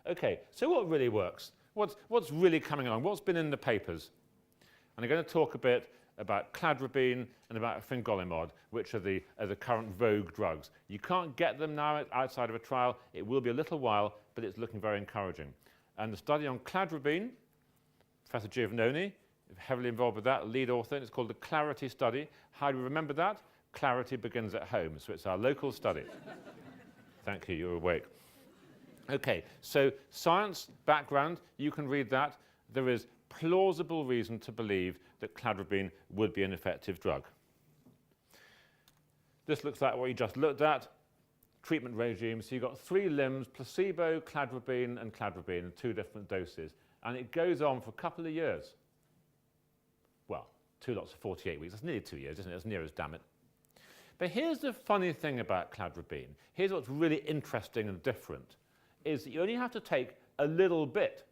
Okay, so what really works? What's really coming along? What's been in the papers? And I'm going to talk a bit about Cladribine and about fingolimod, which are the current vogue drugs. You can't get them now outside of a trial. It will be a little while, but it's looking very encouraging. And the study on Cladribine, Professor Giovanni, heavily involved with that, lead author, it's called the Clarity study. How do you remember that? Clarity begins at home, so it's our local study. Thank you, you're awake. Okay, so science background, you can read that. There is plausible reason to believe that Cladribine would be an effective drug. This looks like what you just looked at. Treatment regime. So you've got 3 limbs, placebo, Cladribine, and Cladribine, 2 different doses. And it goes on for a couple of years. Well, 2 lots of 48 weeks. That's nearly 2 years, isn't it? As near as damn it. But here's the funny thing about Cladribine. Here's what's really interesting and different, is that you only have to take a little bit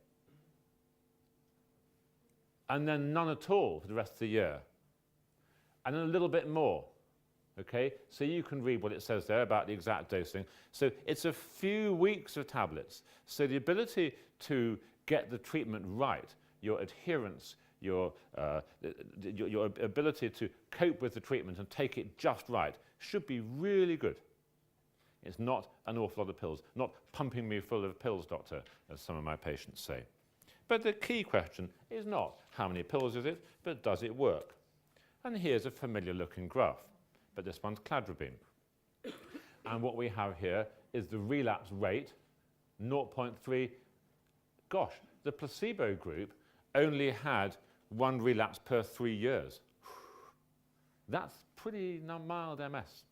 and then none at all for the rest of the year, and then a little bit more. Okay, so you can read what it says there about the exact dosing. So it's a few weeks of tablets. So the ability to get the treatment right, your adherence, your ability to cope with the treatment and take it just right should be really good. It's not an awful lot of pills, not pumping me full of pills, doctor, as some of my patients say. But the key question is not how many pills is it, but does it work? And here's a familiar looking graph, but this one's Cladribine. And what we have here is the relapse rate, 0.3. Gosh, the placebo group only had 1 relapse per 3 years. That's pretty mild MS.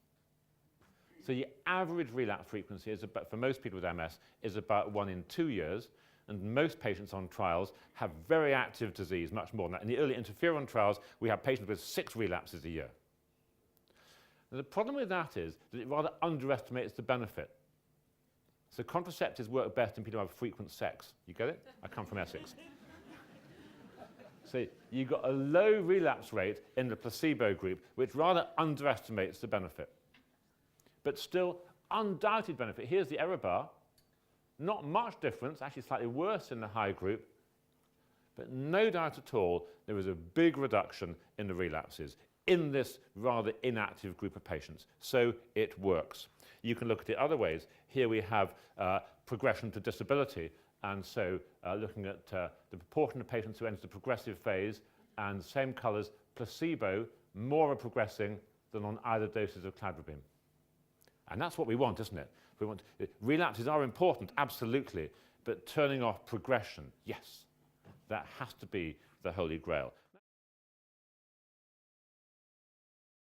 So the average relapse frequency is about, for most people with MS, is about 1 in 2 years, and most patients on trials have very active disease, much more than that. In the early interferon trials, we have patients with 6 relapses a year. Now, the problem with that is that it rather underestimates the benefit. So contraceptives work best in people who have frequent sex. You get it? I come from Essex. So you've got a low relapse rate in the placebo group, which rather underestimates the benefit. But still, undoubted benefit. Here's the error bar. Not much difference, actually slightly worse in the high group, but no doubt at all there is a big reduction in the relapses in this rather inactive group of patients. So it works. You can look at it other ways. Here we have progression to disability, and so looking at the proportion of patients who enter the progressive phase, and same colours, placebo, more are progressing than on either doses of Cladribine. And that's what we want, isn't it? We want relapses are important, absolutely, but turning off progression, yes, that has to be the holy grail.